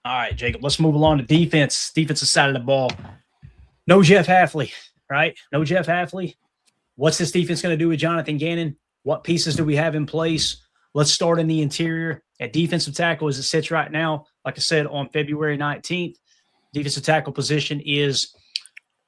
All right, Jacob, let's move along to defense. Defensive side of the ball. No Jeff Hafley, right? No Jeff Hafley. What's this defense going to do with Jonathan Gannon? What pieces do we have in place? Let's start in the interior. At defensive tackle, as it sits right now, like I said, on February 19th, defensive tackle position is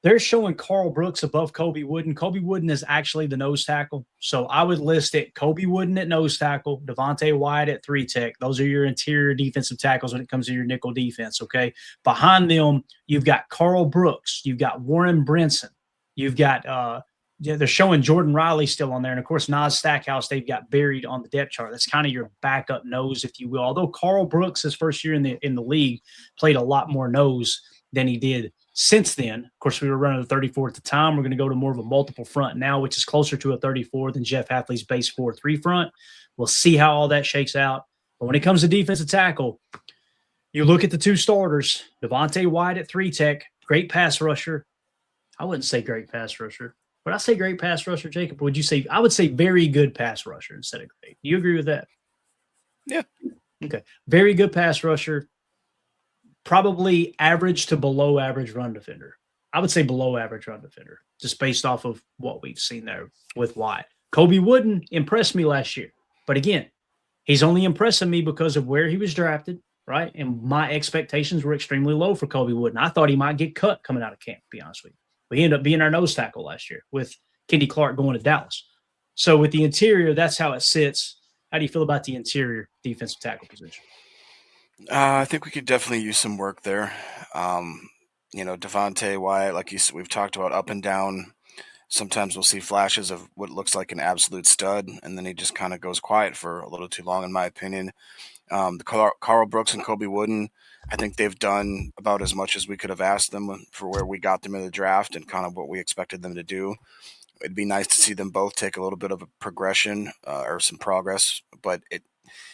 they're showing Carl Brooks above Kobe Wooden. Kobe Wooden is actually the nose tackle. So I would list it Kobe Wooden at nose tackle, Devontae Wyatt at 3-tech. Those are your interior defensive tackles when it comes to your nickel defense, okay? Behind them, you've got Carl Brooks. You've got Warren Brinson. You've got they're showing Jordan Riley still on there. And, of course, Nas Stackhouse, they've got buried on the depth chart. That's kind of your backup nose, if you will. Although Carl Brooks, his first year in the league, played a lot more nose than he did since then. Of course, we were running a 34 at the time. We're going to go to more of a multiple front now, which is closer to a 34 than Jeff Hafley's base 4-3 front. We'll see how all that shakes out. But when it comes to defensive tackle, you look at the two starters, Devontae Wyatt at 3-tech, great pass rusher. I wouldn't say great pass rusher. Would I say great pass rusher, Jacob? Or would you say – I would say very good pass rusher instead of great. Do you agree with that? Yeah. Okay. Very good pass rusher. Probably average to below average run defender. I would say below average run defender, just based off of what we've seen there with Wyatt. Kobe Wooden impressed me last year. But again, he's only impressing me because of where he was drafted, right? And my expectations were extremely low for Kobe Wooden. I thought he might get cut coming out of camp, to be honest with you. But he ended up being our nose tackle last year with Kenny Clark going to Dallas. So with the interior, that's how it sits. How do you feel about the interior defensive tackle position? I think we could definitely use some work there. Devontae Wyatt, like we've talked about, up and down. Sometimes we'll see flashes of what looks like an absolute stud, and then he just kind of goes quiet for a little too long, in my opinion. The Carl Brooks and Kobe Wooden, I think they've done about as much as we could have asked them for where we got them in the draft and kind of what we expected them to do. It'd be nice to see them both take a little bit of a progression or some progress, but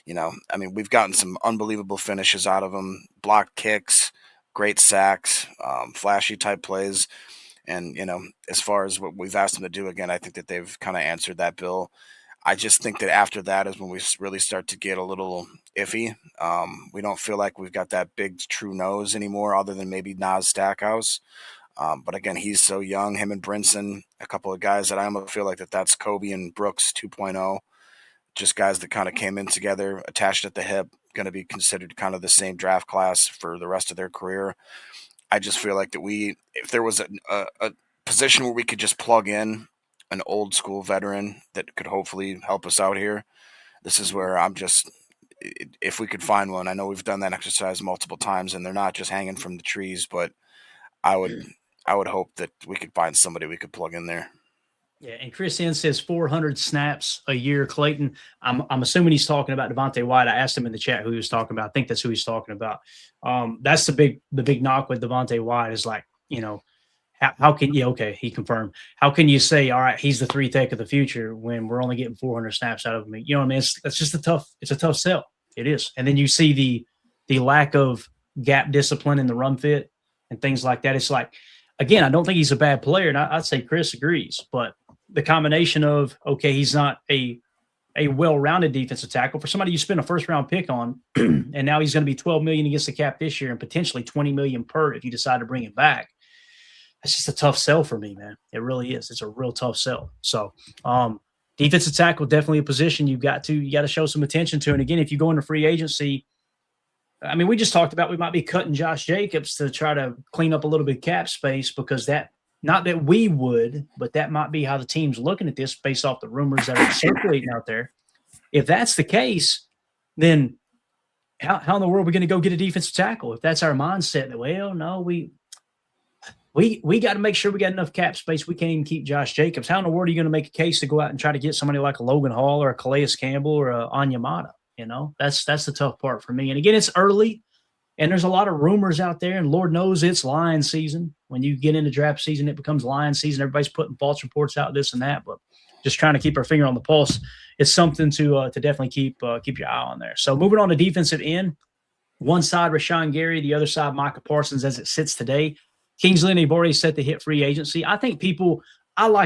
we've gotten some unbelievable finishes out of them, block kicks, great sacks, flashy type plays. And, as far as what we've asked them to do, again, I think that they've kind of answered that bill. I just think that after that is when we really start to get a little iffy. We don't feel like we've got that big true nose anymore other than maybe Nas Stackhouse. But again, he's so young, him and Brinson, a couple of guys that I almost feel like that's Kobe and Brooks 2.0. Just guys that kind of came in together, attached at the hip, going to be considered kind of the same draft class for the rest of their career. I just feel like that if there was a position where we could just plug in an old school veteran that could hopefully help us out here, this is where if we could find one. I know we've done that exercise multiple times and they're not just hanging from the trees, but I would hope that we could find somebody we could plug in there. Yeah, and Chris N says 400 snaps a year. Clayton, I'm assuming he's talking about Devontae Wyatt. I asked him in the chat who he was talking about. I think that's who he's talking about. That's the big knock with Devontae Wyatt is like, how can you? Okay, he confirmed. How can you say, all right, he's the 3-tech of the future when we're only getting 400 snaps out of him? You know what I mean? It's just it's a tough sell. It is. And then you see the lack of gap discipline in the run fit and things like that. It's like, again, I don't think he's a bad player, and I'd say Chris agrees, but the combination of, okay, he's not a well-rounded defensive tackle for somebody you spent a first-round pick on, and now he's going to be $12 million against the cap this year and potentially $20 million per if you decide to bring him back. That's just a tough sell for me, man. It really is. It's a real tough sell. So defensive tackle, definitely a position you got to show some attention to. And again, if you go into free agency, I mean, we just talked about we might be cutting Josh Jacobs to try to clean up a little bit of cap space because not that we would, but that might be how the team's looking at this based off the rumors that are circulating out there. If that's the case, then how in the world are we going to go get a defensive tackle? If that's our mindset, that, well, no, we got to make sure we got enough cap space. We can't even keep Josh Jacobs. How in the world are you going to make a case to go out and try to get somebody like a Logan Hall or a Calais Campbell or a Onyemata? That's the tough part for me. And again, it's early. And there's a lot of rumors out there, and Lord knows it's lion season. When you get into draft season, it becomes lion season. Everybody's putting false reports out, this and that, but just trying to keep our finger on the pulse. It's something to definitely keep your eye on there. So moving on to defensive end, one side Rashawn Gary, the other side Micah Parsons as it sits today. Kingsley Enagbare is set to hit free agency. I like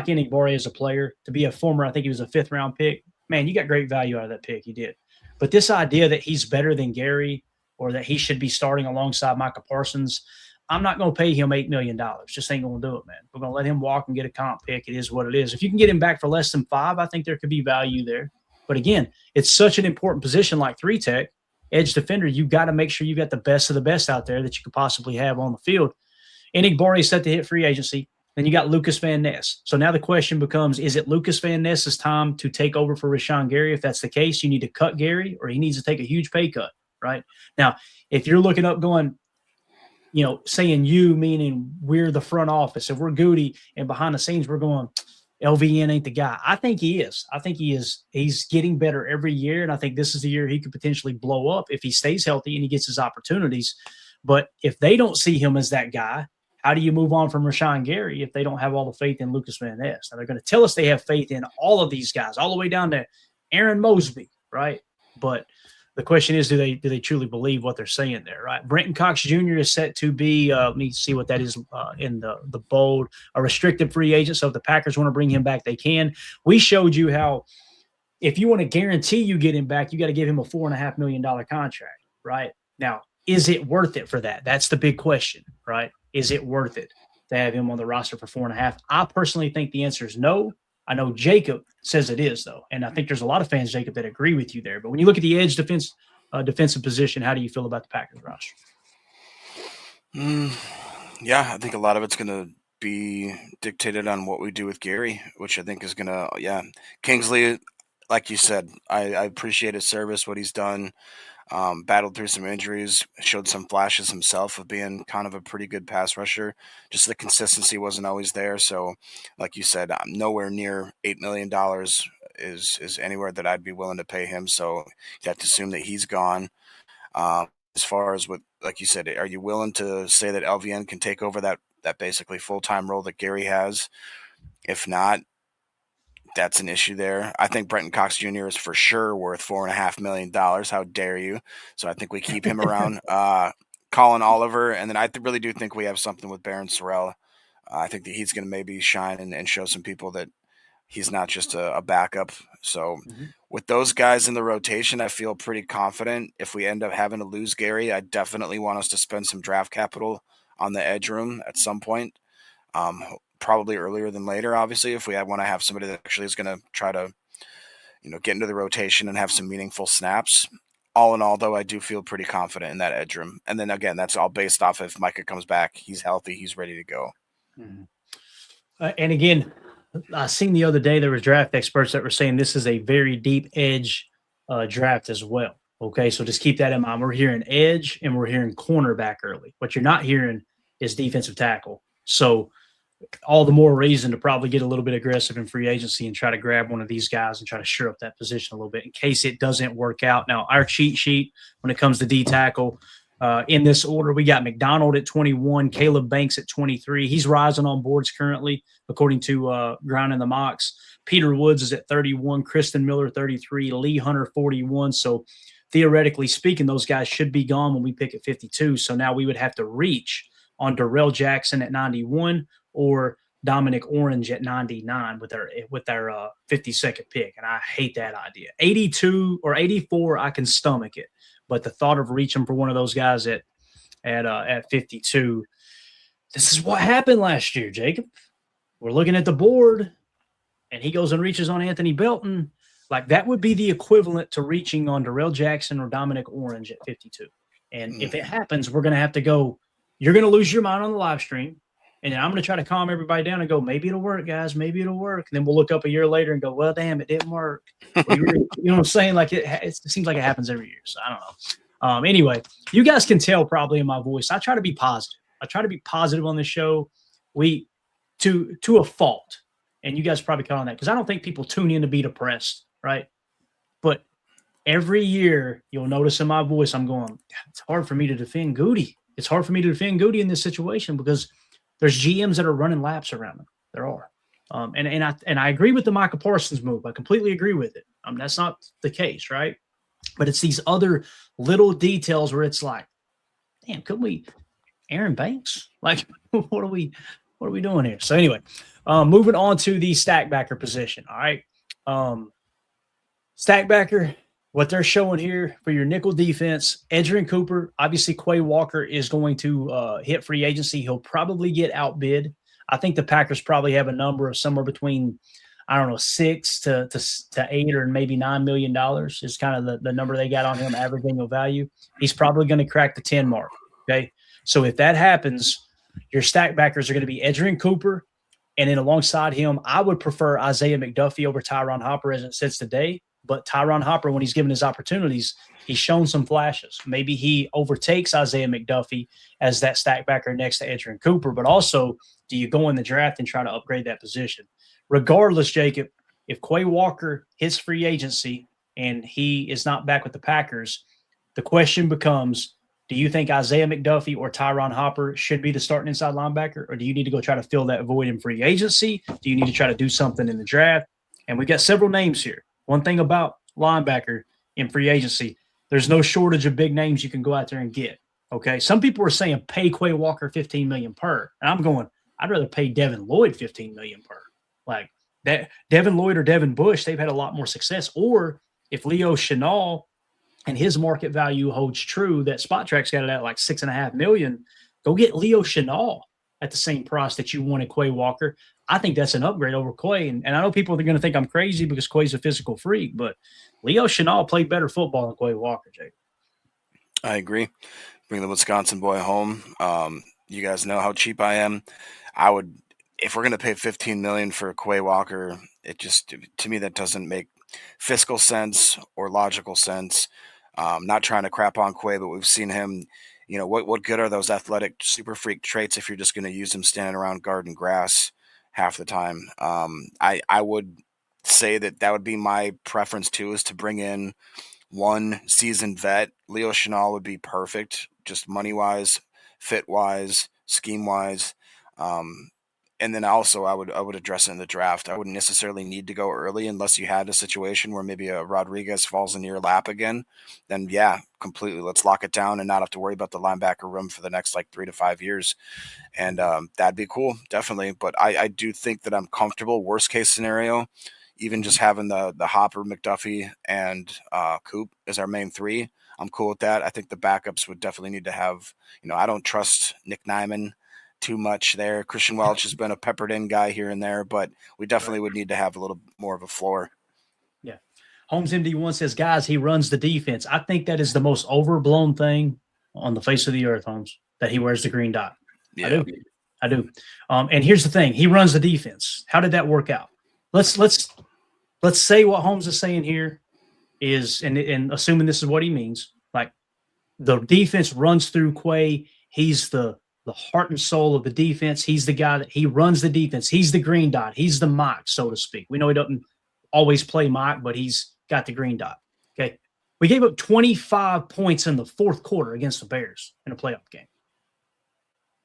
Enagbare as a player to be a former. I think he was a 5th-round pick. Man, you got great value out of that pick. You did. But this idea that he's better than Gary or that he should be starting alongside Micah Parsons, I'm not going to pay him $8 million. Just ain't going to do it, man. We're going to let him walk and get a comp pick. It is what it is. If you can get him back for less than 5, I think there could be value there. But again, it's such an important position like 3-tech, edge defender. You got to make sure you got the best of the best out there that you could possibly have on the field. Enigbari is set to hit free agency. Then you got Lucas Van Ness. So now the question becomes, is it Lucas Van Ness's time to take over for Rashawn Gary? If that's the case, you need to cut Gary, or he needs to take a huge pay cut, right? Now, if you're looking up going, saying you, meaning we're the front office, if we're Goody and behind the scenes, we're going, LVN ain't the guy. I think he is. I think he is. He's getting better every year, and I think this is the year he could potentially blow up if he stays healthy and he gets his opportunities. But if they don't see him as that guy, how do you move on from Rashawn Gary if they don't have all the faith in Lucas Van Ness? Now, they're going to tell us they have faith in all of these guys, all the way down to Aaron Mosby, right? But the question is, do they truly believe what they're saying there, right? Brenton Cox Jr. is set to be, let me see what that is in the bold, a restricted free agent. So if the Packers want to bring him back, they can. We showed you how if you want to guarantee you get him back, you got to give him a $4.5 million contract, right? Now, is it worth it for that? That's the big question, right? Is it worth it to have him on the roster for 4.5? I personally think the answer is no. I know Jacob says it is, though. And I think there's a lot of fans, Jacob, that agree with you there. But when you look at the edge defensive position, how do you feel about the Packers roster? Yeah, I think a lot of it's going to be dictated on what we do with Gary, which I think is going to, Kingsley, like you said, I appreciate his service, what he's done. Battled through some injuries, showed some flashes himself of being kind of a pretty good pass rusher. Just the consistency wasn't always there. So, like you said, nowhere near $8 million is anywhere that I'd be willing to pay him. So you have to assume that he's gone. As far as what, like you said, are you willing to say that LVN can take over that basically full-time role that Gary has? If not, that's an issue there. I think Brenton Cox Jr. is for sure worth $4.5 million. How dare you? So I think we keep him around. Colin Oliver, and then I really do think we have something with Baron Sorrell. I think that he's going to maybe shine and show some people that he's not just a backup. So with those guys in the rotation, I feel pretty confident. If we end up having to lose Gary, I definitely want us to spend some draft capital on the edge room at some point. Probably earlier than later, obviously, if we want to have somebody that actually is going to try to, get into the rotation and have some meaningful snaps. All in all, though, I do feel pretty confident in that edge room. And then, again, that's all based off if Micah comes back, he's healthy, he's ready to go. And again, I seen the other day there were draft experts that were saying this is a very deep edge draft as well. Okay, so just keep that in mind. We're hearing edge and we're hearing cornerback early. What you're not hearing is defensive tackle. So all the more reason to probably get a little bit aggressive in free agency and try to grab one of these guys and try to shore up that position a little bit in case it doesn't work out. Now, our cheat sheet when it comes to D tackle, in this order, we got McDonald at 21, Caleb Banks at 23. He's rising on boards currently, according to Grind in the Mocks. Peter Woods is at 31, Kristen Miller 33, Lee Hunter 41. So theoretically speaking, those guys should be gone when we pick at 52. So now we would have to reach on Darrell Jackson at 91 or Dominic Orange at 99 with their 52nd pick. And I hate that idea. 82 or 84, I can stomach it. But the thought of reaching for one of those guys at 52, this is what happened last year, Jacob. We're looking at the board, and he goes and reaches on Anthony Belton. Like, that would be the equivalent to reaching on Darrell Jackson or Dominic Orange at 52. And if it happens, we're going to have to go, you're going to lose your mind on the live stream. And then I'm going to try to calm everybody down and go, maybe it'll work, guys. Maybe it'll work. And then we'll look up a year later and go, well, damn, it didn't work. You know what I'm saying? Like, it seems like it happens every year. So I don't know. Anyway, you guys can tell probably in my voice, I try to be positive. I try to be positive on this show. To a fault. And you guys probably caught on that because I don't think people tune in to be depressed, right? But every year you'll notice in my voice, I'm going, it's hard for me to defend Goody. It's hard for me to defend Goody in this situation because there's GMs that are running laps around him. There are. And I agree with the Micah Parsons move. I completely agree with it. That's not the case, right? But it's these other little details where it's like, damn, couldn't we Aaron Banks? Like, what are we doing here? So anyway, moving on to the stack backer position. All right. Stack backer, What they're showing here for your nickel defense, Edgerrin Cooper, obviously Quay Walker is going to hit free agency. He'll probably get outbid. I think the Packers probably have a number of somewhere between, I don't know, $6 to $8 or maybe $9 million is kind of the number they got on him, average annual value. He's probably going to crack the 10 mark. Okay. So if that happens, your stack backers are going to be Edgerrin Cooper. And then alongside him, I would prefer Isaiah McDuffie over Tyron Hopper as it sits today. But Tyron Hopper, when he's given his opportunities, he's shown some flashes. Maybe he overtakes Isaiah McDuffie as that stack backer next to Edgerrin Cooper. But also, do you go in the draft and try to upgrade that position? Regardless, Jacob, if Quay Walker hits free agency and he is not back with the Packers, the question becomes, do you think Isaiah McDuffie or Tyron Hopper should be the starting inside linebacker, or do you need to go try to fill that void in free agency? Do you need to try to do something in the draft? And we got several names here. One thing about linebacker in free agency, there's no shortage of big names you can go out there and get. Okay. Some people are saying pay Quay Walker $15 million per. And I'm going, I'd rather pay Devin Lloyd $15 million per. Like that, Devin Lloyd or Devin Bush, they've had a lot more success. Or if Leo Chenal and his market value holds true, that Spot Track's got it at like $6.5 million, go get Leo Chenal at the same price that you wanted Quay Walker. I think that's an upgrade over Quay. And I know people are going to think I'm crazy because Quay's a physical freak, but Leo Chenal played better football than Quay Walker, Jake. I agree. Bring the Wisconsin boy home. You guys know how cheap I am. I would, if we're going to pay $15 million for Quay Walker, it just, to me, that doesn't make fiscal sense or logical sense. Not trying to crap on Quay, but we've seen him. You know, what good are those athletic super freak traits if you're just going to use them standing around garden grass half the time? I would say that would be my preference too, is to bring in one seasoned vet. Leo Chenal would be perfect, just money wise, fit wise, scheme wise. And then also I would address it in the draft. I wouldn't necessarily need to go early unless you had a situation where maybe a Rodriguez falls in your lap again. Then yeah, completely. Let's lock it down and not have to worry about the linebacker room for the next like 3 to 5 years. And that'd be cool, definitely. But I do think that I'm comfortable. Worst case scenario, even just having the Hopper, McDuffie, and Coop as our main three, I'm cool with that. I think the backups would definitely need to have, I don't trust Nick Nyman too much there. Christian Welch has been a peppered in guy here and there, but we definitely would need to have a little more of a floor. Yeah. Holmes MD1 says, guys, he runs the defense. I think that is the most overblown thing on the face of the earth, Holmes, that he wears the green dot. Yeah. I do. And here's the thing. He runs the defense. How did that work out? Let's say what Holmes is saying here is, and assuming this is what he means, like the defense runs through Quay. He's the heart and soul of the defense. He's the guy that he runs the defense. He's the green dot. He's the Mike, so to speak. We know he doesn't always play Mike, but he's got the green dot. Okay. We gave up 25 points in the fourth quarter against the Bears in a playoff game.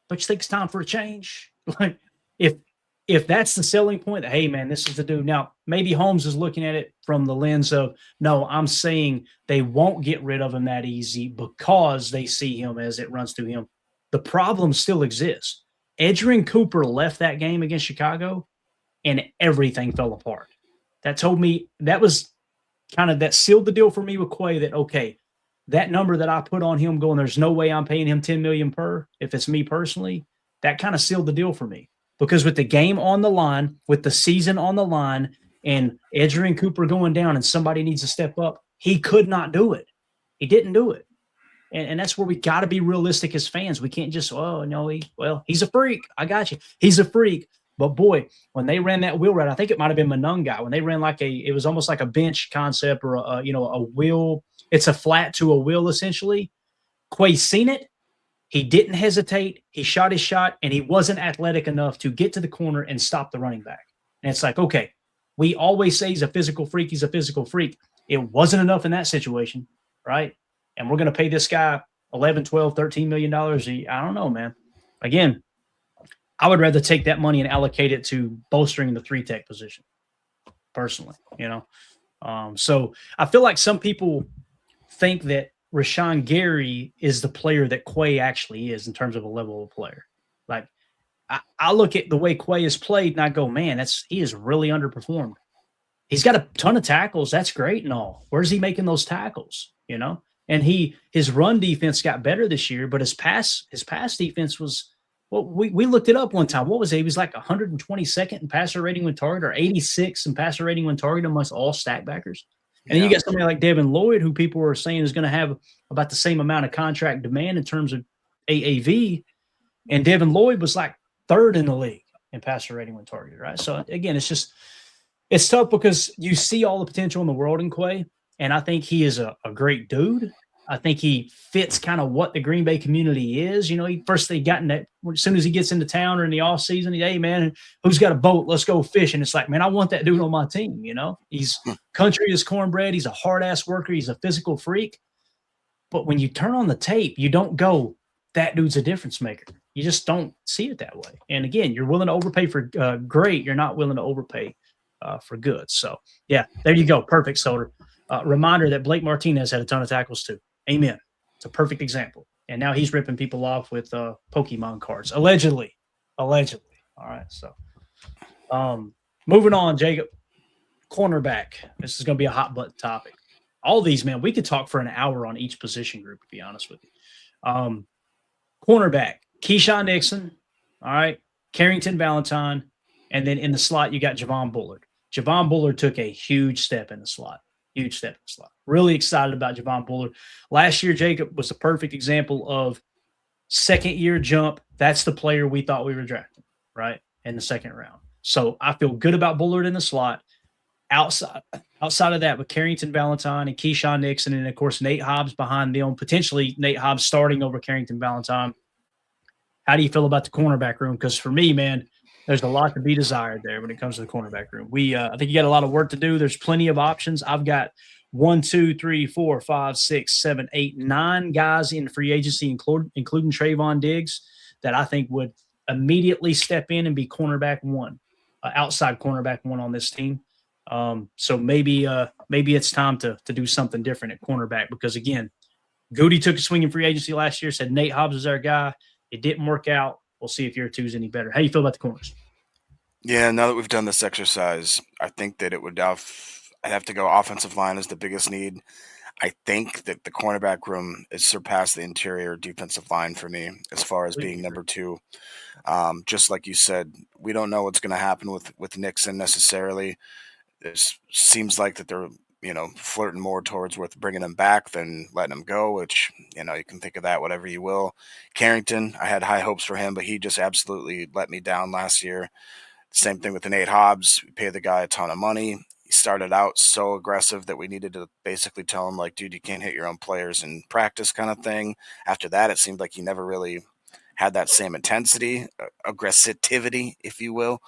But you think it's time for a change? Like if that's the selling point, that, hey, man, this is the dude. Now, maybe Holmes is looking at it from the lens of, no, I'm saying they won't get rid of him that easy because they see him as it runs through him. The problem still exists. Edgerrin Cooper left that game against Chicago, and everything fell apart. That told me, that was kind of, that sealed the deal for me with Quay, that, okay, that number that I put on him going, there's no way I'm paying him $10 million per, if it's me personally, that kind of sealed the deal for me. Because with the game on the line, with the season on the line, and Edgerrin Cooper going down and somebody needs to step up, he could not do it. He didn't do it. And that's where we got to be realistic as fans. We can't just, he's a freak. I got you. He's a freak. But boy, when they ran that wheel route, I think it might have been Monungai, when they ran it was almost like a bench concept or a wheel. It's a flat to a wheel essentially. Quay seen it. He didn't hesitate. He shot his shot, and he wasn't athletic enough to get to the corner and stop the running back. And it's like, okay, we always say he's a physical freak. He's a physical freak. It wasn't enough in that situation, right? And we're going to pay this guy $11, $12, $13 million. I don't know, man. Again, I would rather take that money and allocate it to bolstering the 3-tech position, personally, So I feel like some people think that Rashawn Gary is the player that Quay actually is in terms of a level of player. Like, I look at the way Quay is played and I go, man, he is really underperformed. he's got a ton of tackles. That's great and all. Where's he making those tackles? You know, and his run defense got better this year, but his pass defense was. Well, we looked it up one time. What was it? He was like 122nd in passer rating when target, or 86 in passer rating when target amongst all stack backers. And then you got somebody like Devin Lloyd, who people were saying is going to have about the same amount of contract demand in terms of AAV. And Devin Lloyd was like third in the league in passer rating when targeted, right? So again, it's tough because you see all the potential in the world in Quay, and I think he is a great dude. I think he fits kind of what the Green Bay community is. You know, as soon as he gets into town or in the off season, hey man, who's got a boat? Let's go fishing. It's like, man, I want that dude on my team. You know, he's country as cornbread. He's a hard ass worker. He's a physical freak. But when you turn on the tape, you don't go, that dude's a difference maker. You just don't see it that way. And again, you're willing to overpay for great. You're not willing to overpay for good. So yeah, there you go. Perfect, Soder. Reminder that Blake Martinez had a ton of tackles too. Amen. It's a perfect example. And now he's ripping people off with Pokemon cards. Allegedly. All right. So moving on, Jacob. Cornerback. This is going to be a hot button topic. All these, man, we could talk for an hour on each position group, to be honest with you. Cornerback. Keyshawn Nixon. All right. Carrington Valentine. And then in the slot, you got Javon Bullard. Javon Bullard took a huge step in the slot. Really excited about Javon Bullard. Last year, Jacob was a perfect example of second-year jump. That's the player we thought we were drafting, right, in the second round. So I feel good about Bullard in the slot. Outside of that, with Carrington Valentine and Keyshawn Nixon, and, of course, Nate Hobbs behind them, potentially Nate Hobbs starting over Carrington Valentine. How do you feel about the cornerback room? Because for me, man, there's a lot to be desired there when it comes to the cornerback room. I think you got a lot of work to do. There's plenty of options. I've got 9 guys in free agency, including Trayvon Diggs, that I think would immediately step in and be cornerback one, outside cornerback one on this team. So maybe it's time to do something different at cornerback, because again, Goody took a swing in free agency last year, said Nate Hobbs is our guy. It didn't work out. We'll see if year two is any better. How do you feel about the corners? Yeah, now that we've done this exercise, I think that I'd have to go offensive line as the biggest need. I think that the cornerback room has surpassed the interior defensive line for me as far as being number two. Just like you said, we don't know what's going to happen with Nixon necessarily. It seems like that they're flirting more towards with bringing him back than letting him go, which, you can think of that whatever you will. Carrington, I had high hopes for him, but he just absolutely let me down last year. Same thing with the Nate Hobbs. We paid the guy a ton of money. He started out so aggressive that we needed to basically tell him, like, dude, you can't hit your own players in practice kind of thing. After that, it seemed like he never really had that same intensity, aggressivity, if you will.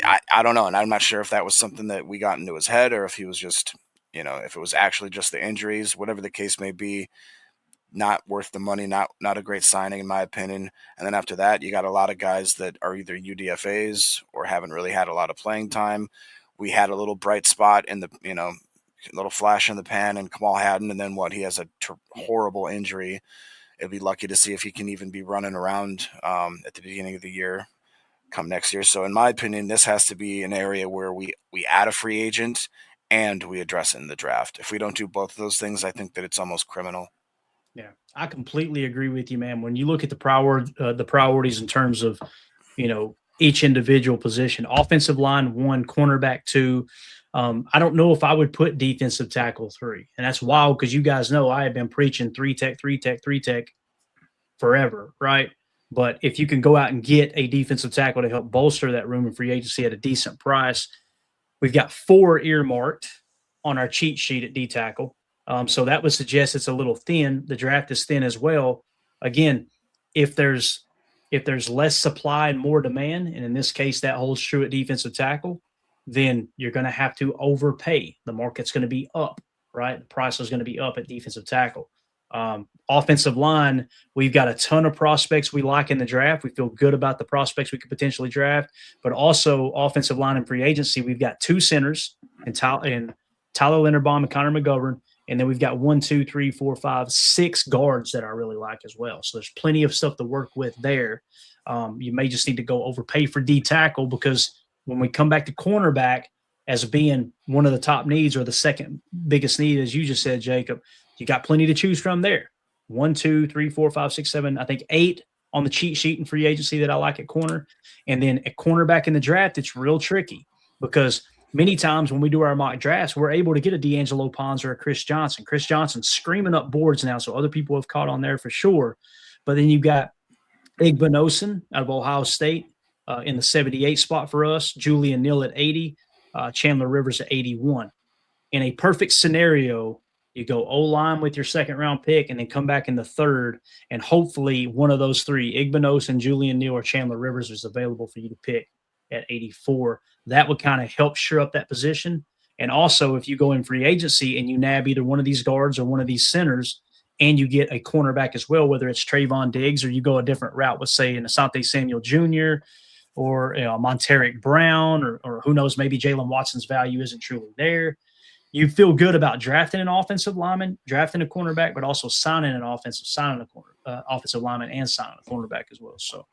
I don't know, and I'm not sure if that was something that we got into his head or if he was just, if it was actually just the injuries, whatever the case may be. Not worth the money, not a great signing in my opinion. And then after that, you got a lot of guys that are either UDFAs or haven't really had a lot of playing time. We had a little bright spot in the, little flash in the pan and Kamal Hadden, and then he has a horrible injury. It'll be lucky to see if he can even be running around at the beginning of the year come next year. So in my opinion, this has to be an area where we add a free agent and we address it in the draft. If we don't do both of those things, I think that it's almost criminal. Yeah, I completely agree with you, man. When you look at the priorities in terms of, each individual position, offensive line 1, cornerback 2. I don't know if I would put defensive tackle 3. And that's wild because you guys know I have been preaching 3 tech forever, right? But if you can go out and get a defensive tackle to help bolster that room in free agency at a decent price, we've got 4 earmarked on our cheat sheet at D tackle. So that would suggest it's a little thin. The draft is thin as well. Again, if there's less supply and more demand, and in this case that holds true at defensive tackle, then you're going to have to overpay. The market's going to be up, right? The price is going to be up at defensive tackle. Offensive line, we've got a ton of prospects we like in the draft. We feel good about the prospects we could potentially draft, but also offensive line and free agency, we've got 2 centers and Tyler Linderbaum and Connor McGovern. And then we've got 6 guards that I really like as well. So there's plenty of stuff to work with there. You may just need to go overpay for D tackle, because when we come back to cornerback, as being one of the top needs or the second biggest need, as you just said, Jacob. You got plenty to choose from there. 1, 2, 3, 4, 5, 6, 7, I think 8 on the cheat sheet in free agency that I like at corner. And then at cornerback in the draft, it's real tricky because many times when we do our mock drafts, we're able to get a D'Angelo Pons or a Chris Johnson. Chris Johnson's screaming up boards now, so other people have caught on there for sure. But then you've got Igbinosun out of Ohio State in the 78 spot for us, Julian Neal at 80, Chandler Rivers at 81. In a perfect scenario, you go O-line with your second-round pick and then come back in the third, and hopefully one of those three, Igbinosun, Julian Neal, or Chandler Rivers, is available for you to pick at 84. That would kind of help shore up that position. And also, if you go in free agency and you nab either one of these guards or one of these centers, and you get a cornerback as well, whether it's Trayvon Diggs or you go a different route with, say, an Asante Samuel Jr. or Monteric Brown or who knows, maybe Jalen Watson's value isn't truly there. You feel good about drafting an offensive lineman, drafting a cornerback, but also signing an offensive lineman and signing a cornerback as well. So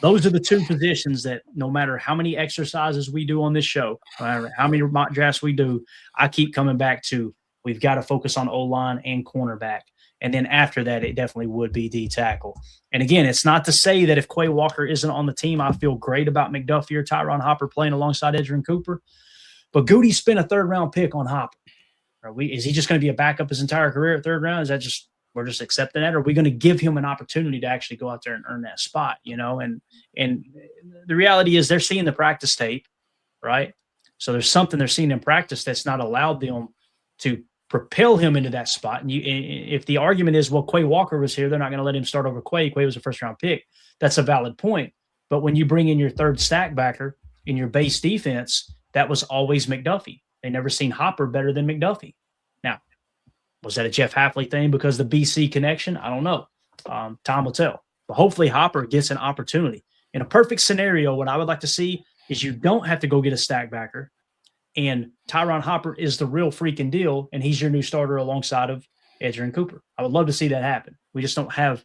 those are the two positions that no matter how many exercises we do on this show, no matter how many mock drafts we do, I keep coming back to we've got to focus on O-line and cornerback. And then after that, it definitely would be D tackle. And again, it's not to say that if Quay Walker isn't on the team, I feel great about McDuffie or Tyron Hopper playing alongside Edgerrin Cooper. But Goody spent a third-round pick on Hopper. Is he just going to be a backup his entire career at third round? Is that just we're just accepting that? Or are we going to give him an opportunity to actually go out there and earn that spot? And the reality is they're seeing the practice tape, right? So there's something they're seeing in practice that's not allowed them to propel him into that spot. And if the argument is, well, Quay Walker was here, they're not going to let him start over Quay. Quay was a first-round pick. That's a valid point. But when you bring in your third stack backer in your base defense, that was always McDuffie. They never seen Hopper better than McDuffie. Now, was that a Jeff Hafley thing because of the BC connection? I don't know. Time will tell. But hopefully Hopper gets an opportunity. In a perfect scenario, what I would like to see is you don't have to go get a stack backer, and Tyron Hopper is the real freaking deal, and he's your new starter alongside of Edgerrin Cooper. I would love to see that happen. We just don't have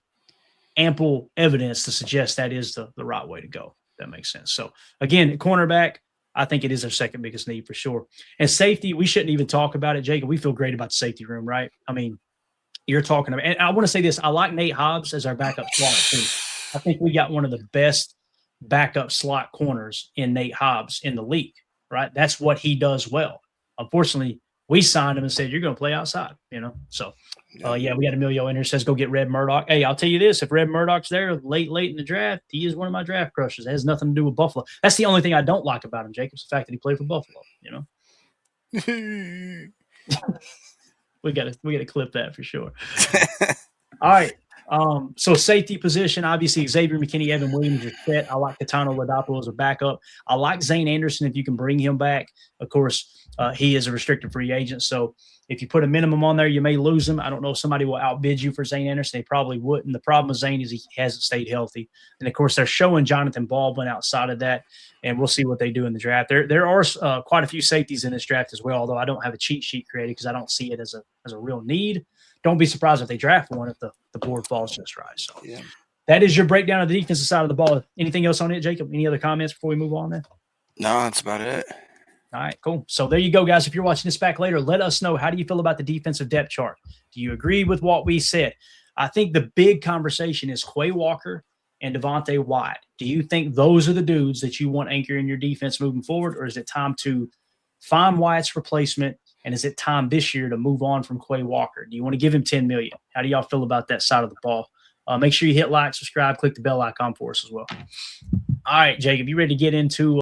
ample evidence to suggest that is the right way to go. If that makes sense. So, again, at cornerback, I think it is our second biggest need for sure. And safety, we shouldn't even talk about it, Jacob. We feel great about the safety room, right? I mean, you're talking about – and I want to say this. I like Nate Hobbs as our backup slot too. I think we got one of the best backup slot corners in Nate Hobbs in the league, right? That's what he does well. Unfortunately, we signed him and said, you're going to play outside, So, we got Emilio in here says, go get Red Murdoch. Hey, I'll tell you this. If Red Murdoch's there late in the draft, he is one of my draft crushes. It has nothing to do with Buffalo. That's the only thing I don't like about him, Jacob, is the fact that he played for Buffalo, We got to clip that for sure. All right. So safety position, obviously Xavier McKinney, Evan Williams are set. I like Katano Ladapo as a backup. I like Zane Anderson if you can bring him back. Of course, he is a restricted free agent. So if you put a minimum on there, you may lose him. I don't know if somebody will outbid you for Zane Anderson. They probably wouldn't. The problem with Zane is he hasn't stayed healthy. And, of course, they're showing Jonathan Baldwin outside of that, and we'll see what they do in the draft. There are quite a few safeties in this draft as well, although I don't have a cheat sheet created because I don't see it as a real need. Don't be surprised if they draft one if the board falls just right. So that is your breakdown of the defensive side of the ball. Anything else on it, Jacob? Any other comments before we move on then? No, that's about it. All right, cool. So there you go, guys. If you're watching this back later, let us know. How do you feel about the defensive depth chart? Do you agree with what we said? I think the big conversation is Quay Walker and Devontae White. Do you think those are the dudes that you want anchoring your defense moving forward, or is it time to find Wyatt's replacement? And is it time this year to move on from Quay Walker? Do you want to give him $10 million? How do y'all feel about that side of the ball? Make sure you hit like, subscribe, click the bell icon for us as well. All right, Jacob, you ready to get into